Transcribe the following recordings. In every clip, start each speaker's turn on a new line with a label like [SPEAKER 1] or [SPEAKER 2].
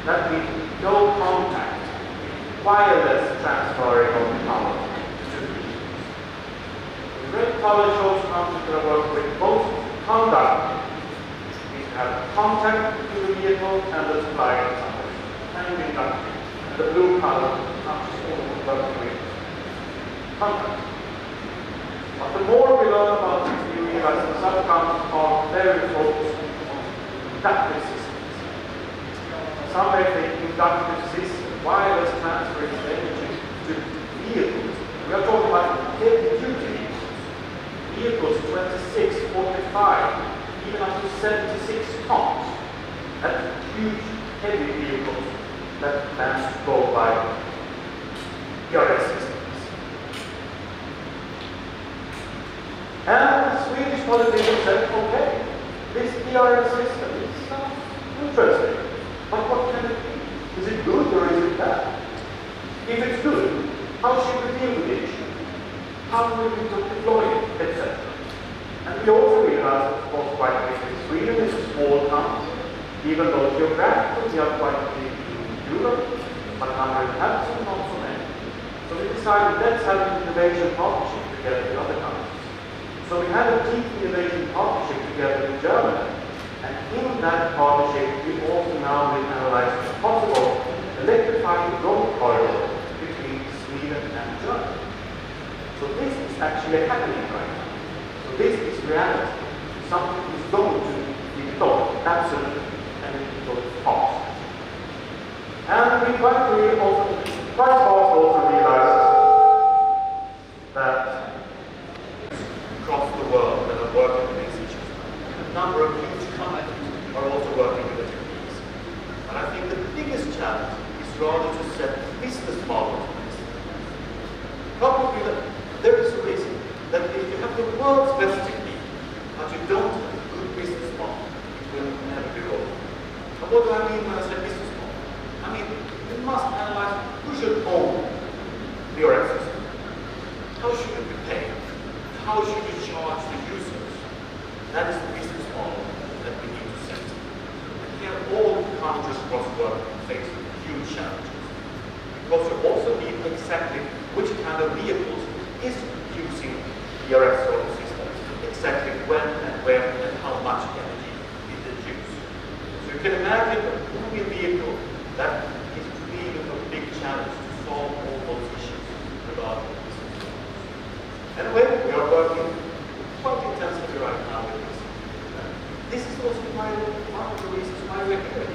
[SPEAKER 1] that means no contact, wireless transferring of power to the vehicles. The red color shows how we're going to work with both conduct. We have contact with the vehicle and the supply of something, and inductive. And the blue color comes all working with contact. But the more we learn about this, we realize that some countries are very focused on inductive systems. Some may think inductive system, wireless transferring energy to vehicles. We are talking about heavy-duty vehicles, 26, 45, even up to 76 tons. That's huge, heavy vehicles that plans to go by DRS systems. And the Swedish politicians said, okay, this DRS system is interesting, but what can it be? Is it good or is it bad? If it's good, how should we deal with the issue? How will we deploy it, etc.? And we also realize, of course, quite quickly, Sweden is a small country, even though geographically we are quite big in Europe, but 100 inhabitants, not so many. So we decided, let's have an innovation partnership together with other countries. So we had a deep innovation partnership together with Germany, and in that partnership we also now will analyze the possible electrified road corridor between Sweden and Germany. So this is actually happening right now. So this is reality. Something is going to be deployed, absolutely, and it will go fast. And we quite fast also realized that across the world that are working with these issues. A number of huge companies are also working with the techniques. And I think the biggest challenge is rather to set business models for this. Probably there is a reason that if you have the world's best technique, but you don't have a good business model, it will never be rolled. And what do I mean when I say business model? I mean, you must analyze who should own the RF system. How should it be paid? How should you charge the users? That is the business model that we need to set. And here all countries across the world face huge challenges. Because you also need exactly which kind of vehicles is using the RF solar system, exactly when and where and how much energy it use. So you can imagine a moving vehicle that is really a big challenge to solve all those issues regarding business models. Anyway, we are working quite intensively right now with this. This is also one of the reasons why we're here.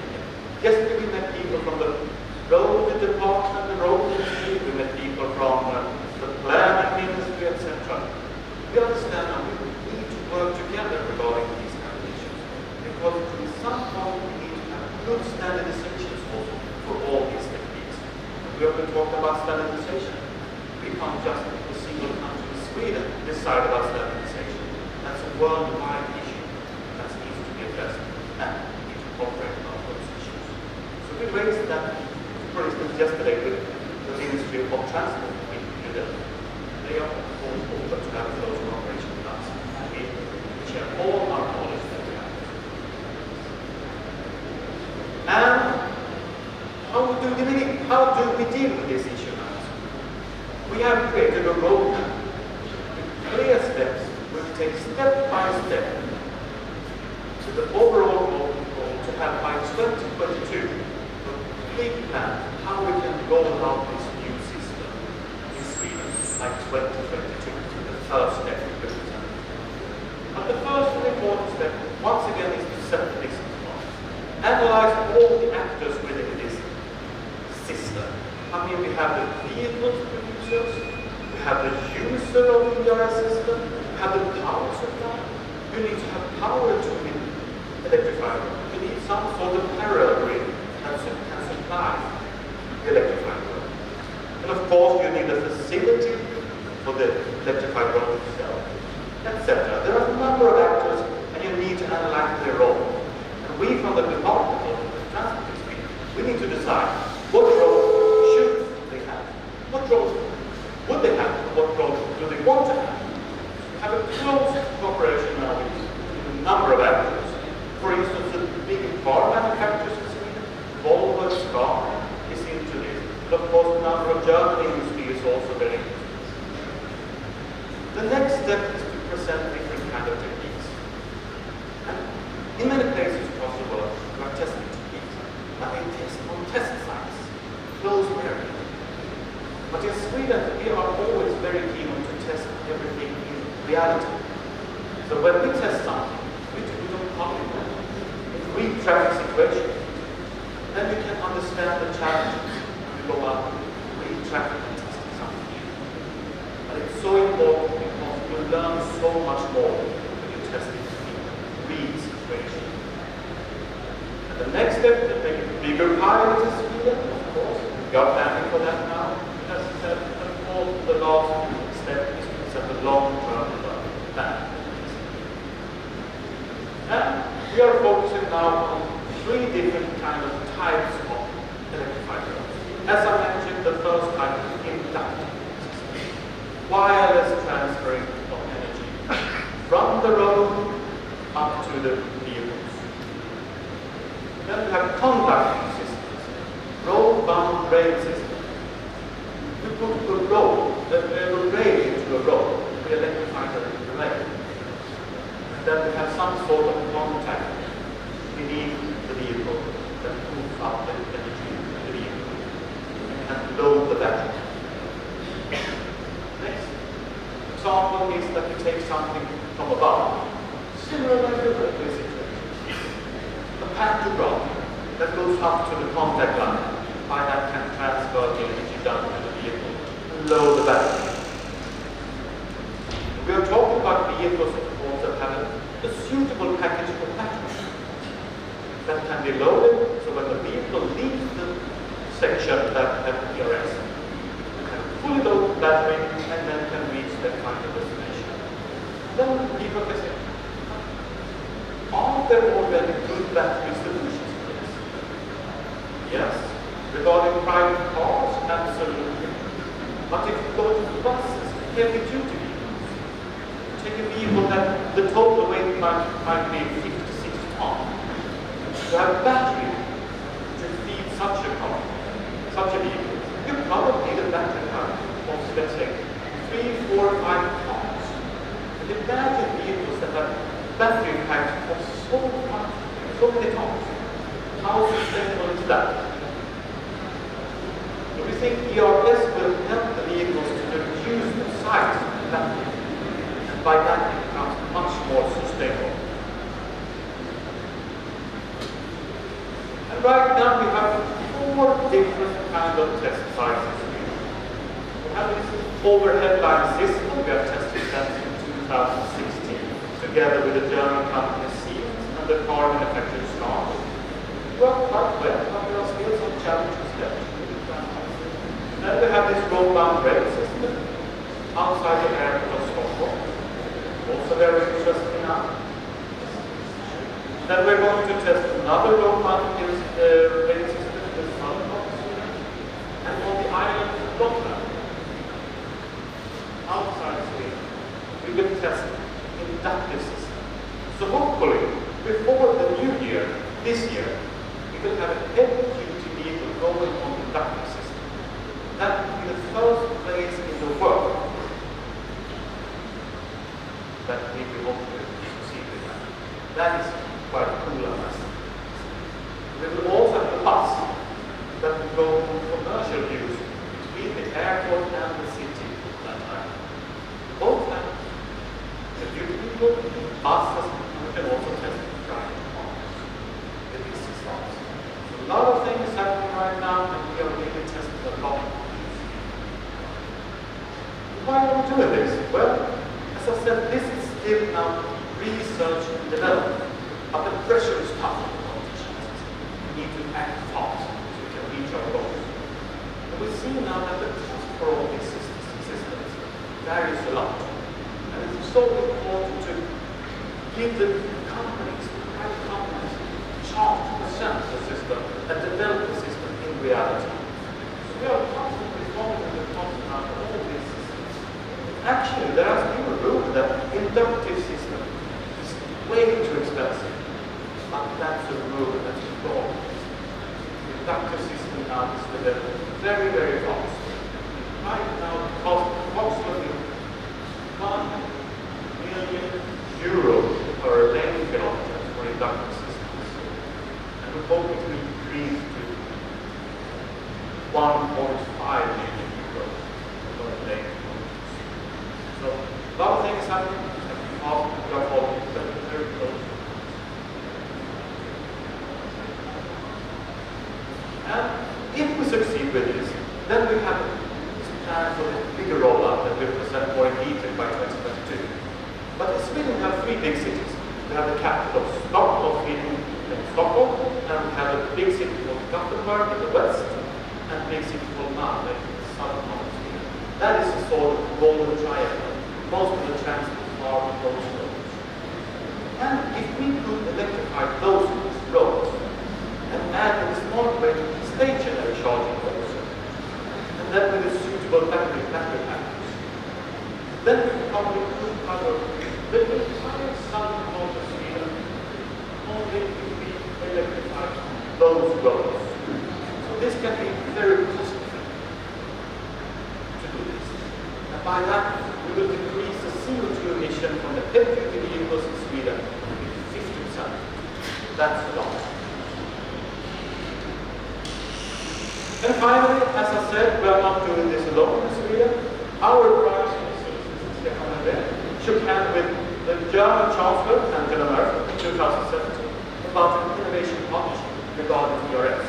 [SPEAKER 1] Yesterday we met people from the road department, the road industry, we met people from the planning industry, etc. We understand that we need to work together regarding these kind of issues. Because at some point we need to have good standardizations also for all these techniques. We have been talking about standardization. We can't just a single country Sweden decide about standardization. That's a worldwide issue that needs to be addressed and we need to cooperate on those issues. So we raised that, for instance, yesterday with the Ministry of Transport in Sweden. They are open to have close cooperation with us. And we share all our knowledge that we have. And how do we deal with this issue now? We have created a roadmap. Clear steps will take step by step to the overall goal to have by 2022 a big plan how we can roll out this new system in Sweden by 2022. The first step we present. But the first and important step, once again, is to set the business model. Analyze all the actors within this system. I mean, we have the vehicle producers, we have the user of the DRS system, we have the power supply. You need to have power to electrify. You need some sort of parallel grid that can supply the electrified road. And of course, you need a facility for the electrified road itself, etc. There are a number of actors, and you need to analyze their role. And we, from the Department of Transport, we need to decide what role should they have, what role would they have, what role do they want to have. We have a close cooperation now with a number of actors. For instance, the big car manufacturers in Sweden, Volvo, SCAR is into this. But of course, the number of German industry is also very interesting. The next step is to present different kind of techniques. And in many places across the world, there are testing techniques. But they test on test sites, closed area. But in Sweden, we are always very keen on to test everything in reality. So when we test something, we don't copy it. It's a real traffic situation. Then we can understand the challenges. We go out, real traffic and testing something. But it's so important because you learn so much more when you test it in real situation. And the next step is to make a bigger pilot in Sweden, of course. We are planning for that now. As I said, the last step is to set a long-term plan. And we are focusing now on 3 different kind of types of electrified roads. As I mentioned, the first type is inductive system. Wireless transferring of energy from the road up to the vehicles. Then we have conducting systems, road-bound rail systems. We put a rail into a road, we electrify the rail. And then we have some sort of contact beneath the vehicle that moves up the energy in the vehicle and load the battery. Next example is that you take something from above, similar like a railway situation. A pantograph that goes up to the contact line, by that can transfer the energy down to the vehicle and load the battery. We are talking about vehicles, of course, that have a suitable package of batteries that can be loaded, so when the vehicle leaves the section that has PRS, you can fully load the battery and then can reach that kind of destination. Then people can say, are there already good battery solutions for this? Yes. Regarding private cars, absolutely. But if you go to buses, heavy-duty vehicles, take a vehicle that the total weight might be 56 tons. To have a battery to feed such a car, such a vehicle, you probably need a battery pack of, let's say, 3, 4, 5 tons. And imagine vehicles that have battery packs of so many tons. How sustainable is that? We think ERS will help the vehicles to reduce the size of the battery, and by that it becomes much more sustainable. And right now we have 4 different kinds of test sites. We have this overhead line system. We have tested that in 2016 together with the German company Siemens and the car manufacturer SCAR. It worked quite well, but there are still some challenges there. Then we have this road-bound rail system outside the airport of Stockholm. Also very interesting now. Then we're going to test another road-bound rail system in the southern part of Sweden. And on the island of Gotland, outside Sweden, we will test inductive system. So hopefully, before the new year, this year, we will have a heavy-duty vehicle going on inductive system. That will be the first place in the world that we will hopefully succeed with that. That is quite cool, I must say. We will also have a bus that will go for commercial use between the airport and the city that time. Both have the duty people, buses, and we can also test private cars with these systems. So a lot of things happening right now, and we are really testing a lot. Why are we doing this? Well, as I said, this is still now research and development, but the pressure is tough on the politicians. We need to act fast so we can reach our goals. And we see now that the cost for all these systems varies a lot. And it's so important to give the companies, private companies, a chance to present the system and develop the system in reality. So we are constantly following the concept of all these systems. Actually, there has been a rule that inductive system is way too expensive. But that's a rule that is wrong. Inductive tractor system now is with a very, very fast. Right now it costs approximately €1 million per lane kilometer for inductive systems. And we hope it will increase to €1.5 million per lane kilometers. So a lot of things happening, and we are following very, very closely. And if we succeed with this, then we have this plan for the bigger rollout that we'll present more in detail by 2022. But in Sweden we have three big cities. We have the capital of Sweden, Stockholm, and we have a big city called Gothenburg in the west, and a big city called Malmö in the southern part of Sweden. That is a sort of golden triangle. Most of the transport are on those roads. And if we could electrify those roads, and add a smart way stationary charging also, and then with a suitable battery package, then we probably could cover the entire southern part of Sweden only if we electrify those roads. So this can be very cost effective to do this. And by that, we will decrease the CO2 emission from the heavy-duty vehicles in Sweden with 50%. That's a lot. And finally, as I said, we are not doing this alone in Sweden. Our Prime Minister, shook hands with the German Chancellor, Angela Merkel, in 2017 about an innovation partnership regarding ERS.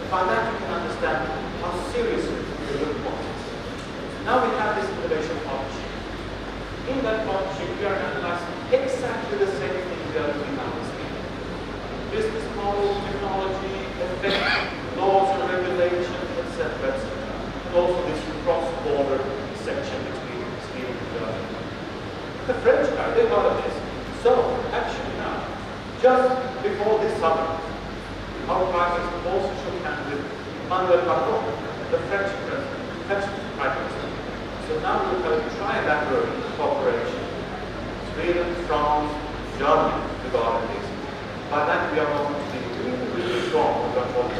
[SPEAKER 1] By that, you can understand how seriously we look at it. Now we have this innovation partnership. In that partnership, we are analyzing exactly the same thing we are doing now in Sweden. Business model, technology, effect, laws and regulations, etc., etc. And also this cross-border section between Sweden and Germany. The French guy, they heard of this. So, actually now, just before this summer, our Prime Minister also shook hands with Emmanuel Macron, the French President, French Prime Minister. So now we're going to try that cooperation. Sweden, France, Germany regarding this. By that we are going to be really, really strong with our talking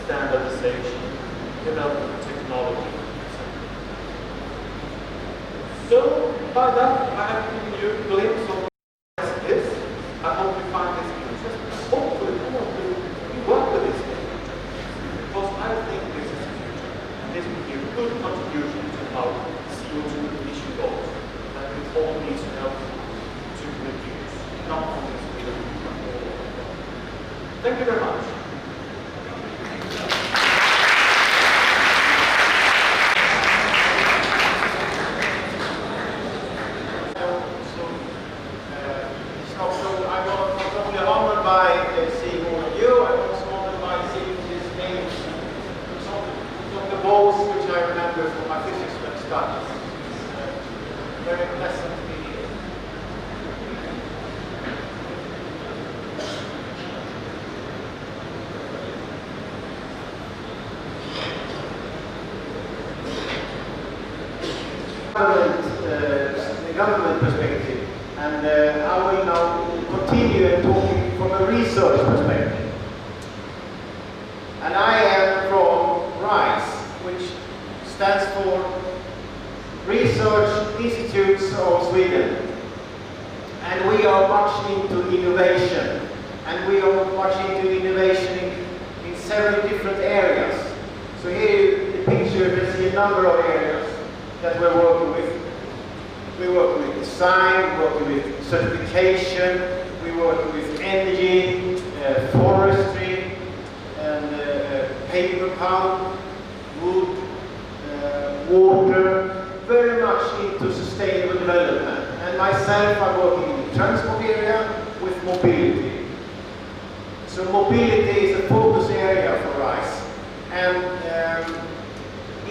[SPEAKER 1] standardization, development, technology, etc. So, by that, I have given you a glimpse of what this is. I hope you find this interesting. Hopefully, all of you work with this in the future. Because I think this is the future. And this will be a good contribution to our CO2 emission goals that we all need to help to reduce, not only Sweden, but all over the world. Thank you very much.
[SPEAKER 2] Which I remember from my physics studies. Very pleasant to be here. The government perspective, and I will now continue talking from a research perspective. And I am from RISE, which stands for Research Institutes of Sweden. And we are much into innovation. And we are much into innovation in several different areas. So here in the picture you can see a number of areas that we're working with. We work with design, we work with certification, we work with energy, forestry, and paper pulp, wood, water, very much into sustainable development. And myself, I'm working in the transport area with mobility. So mobility is a focus area for us. And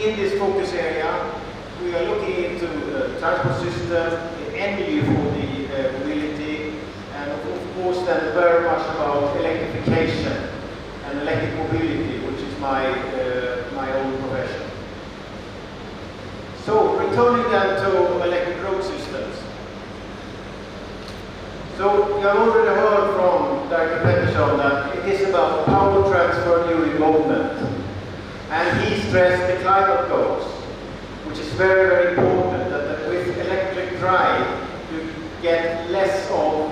[SPEAKER 2] in this focus area, we are looking into the transport system, the energy for the mobility, and of course then very much about electrification and electric mobility, which is my own profession. So returning then to electric road systems. So So you have already heard from Dr. Pettersson that it is about power transfer during movement. And he stressed the climate goals, which is very, very important, that with electric drive you get less of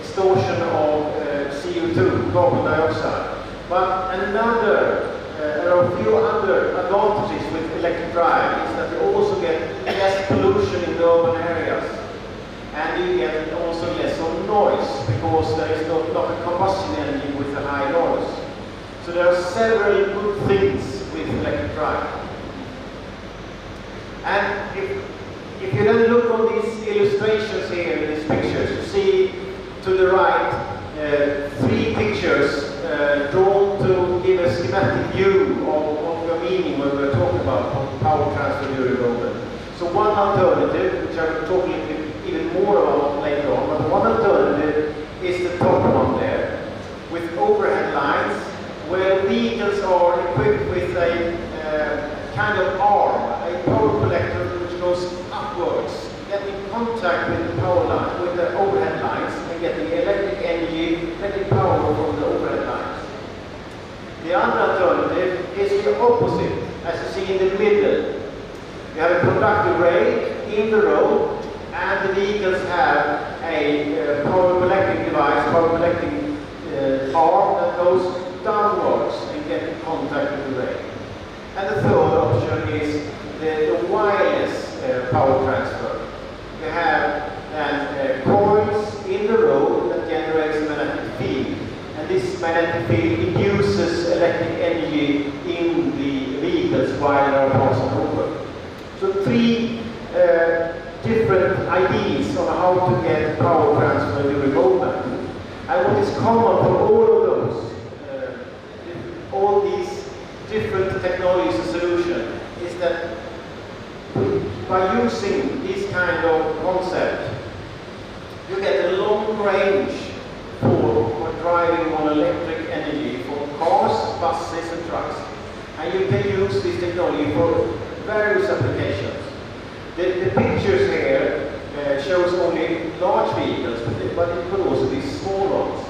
[SPEAKER 2] extortion of CO2, carbon dioxide. But there are a few other advantages with electric drive is that you also get less pollution in the urban areas. And you get also less of noise, because there is not a combustion engine with a high noise. So there are several good things with electric drive. And if you then look on these illustrations here in these pictures, you see to the right 3 pictures drawn to give a schematic view of the meaning when we're talking about power transfer during movement. So one alternative, which I will talk a little bit even more about later on, but one alternative is the top one there, with overhead lines, where vehicles are equipped with a kind of arm, a power collector which goes upwards, getting in contact with the power line, with the overhead lines, and getting electric energy, electric power from the overhead lines. The other alternative is the opposite, as you see in the middle. You have a conductor rail in the road, and the vehicles have a power collecting device, power collecting arm that goes downwards and get in contact with the rail. And the third option is the wireless power transfer. You have coils in the road that generates a magnetic field, and this magnetic field induces electric energy in the vehicles while they are passing over. So 3 different ideas on how to get power transfer during movement. And what is common for all these different technologies and solutions, is that by using this kind of concept, you get a long range for driving on electric energy for cars, buses and trucks. And you can use this technology for various applications. The pictures here shows only large vehicles, but it could also be small ones.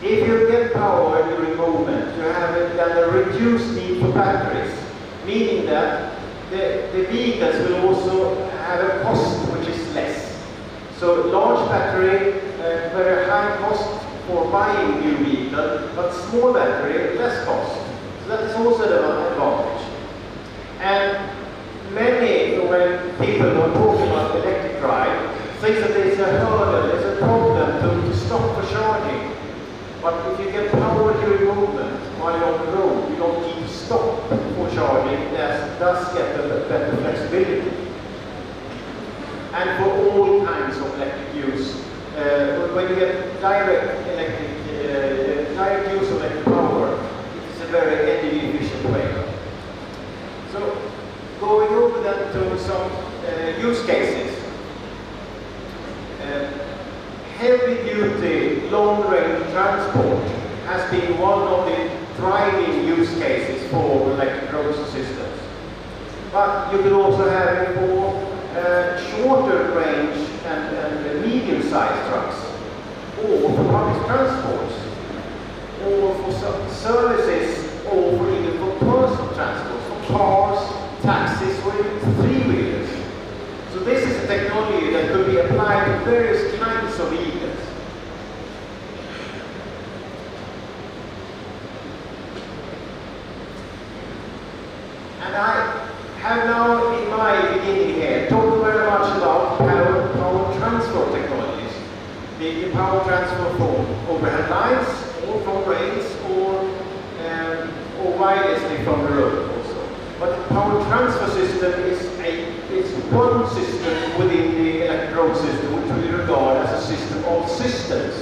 [SPEAKER 2] If you get power during movement, you have a reduced need for batteries, meaning that the vehicles will also have a cost which is less. So large battery, very high cost for buying new vehicle, but small battery, less cost. So that is also an advantage. And when people are talking about electric drive, think that there's a hurdle, there's a problem to stop for charging. But if you get power during movement while you're on the road, you don't need to stop for charging. That does get a better flexibility. And for all kinds of electric use, when you get direct use of electric power, it is a very energy efficient way. So, going over then to some use cases. Heavy-duty, long-range transport has been one of the driving use cases for electric road systems. But you can also have it for shorter range and medium-sized trucks, or for public transport, or for some services, or for even for personal transport, for cars, taxis, or even 3-wheelers. So this is a technology that could be applied to various kinds of vehicles. And I have now, in my beginning here, talked very much about power transfer technologies. The power transfer from overhead lines, or from rails, or wirelessly from the road also. But the power transfer system is one system within the electric road system, which we regard as a system of systems.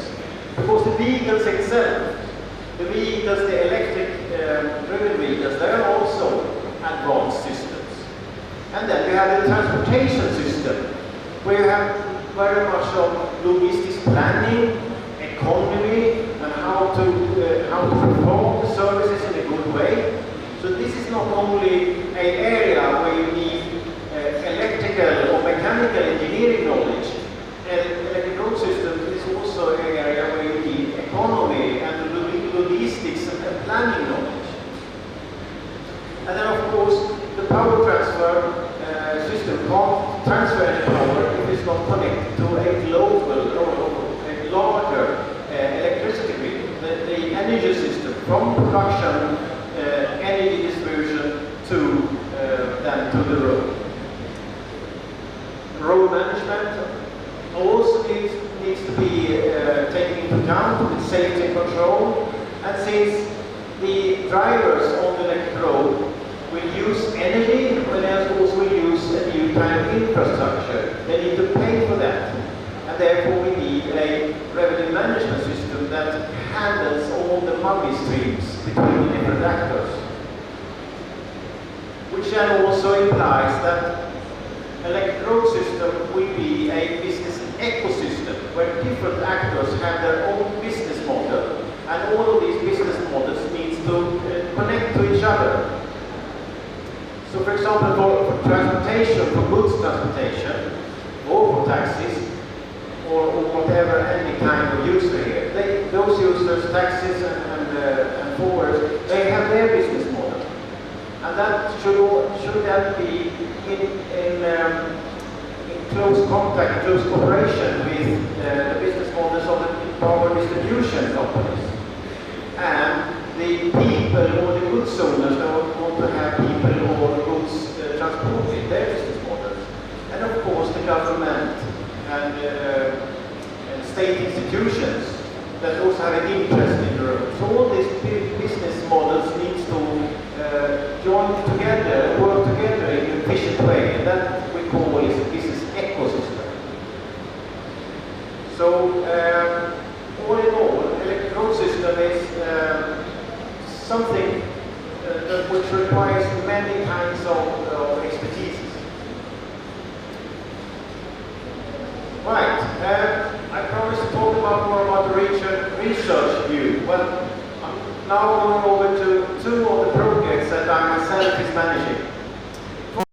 [SPEAKER 2] Because the vehicles itself, the electric driven vehicles, they are also advanced systems. And then we have the transportation system, where you have very much of logistics planning, economy, and how to perform the services in a good way. So this is not only an area where you need electrical or mechanical engineering knowledge and planning knowledge. And then of course, the power transfer system can't transfer any power if it's not connected to a global or a larger electricity grid. The energy system from production, energy distribution to then to the road. Road management also needs to be taken into account with safety and control. And since the drivers on the electric road will use energy, but they also will use a new kind of infrastructure. They need to pay for that. And therefore we need a revenue management system that handles all the money streams between the different actors. Which then also implies that electric road system will be a business ecosystem where different actors have their own business model, and all of these business models needs to connect to each other. So for example, for transportation, for goods transportation, or for taxis, or whatever, any kind of user here, those users, taxis and forwarders, they have their business model. And that should then be in close contact, close cooperation with the business models of the power distribution companies. And the people or the goods owners don't want to have people or goods transported, their business models. And of course the government and state institutions that also have an interest in the road. So all these business models needs to join together, work together in an efficient way, and that we call is a business ecosystem. So all in all, electric road system is something which requires many kinds of expertise. Right, I promised to talk more about the research view. Well, I'm now going over to two of the projects that I myself is managing.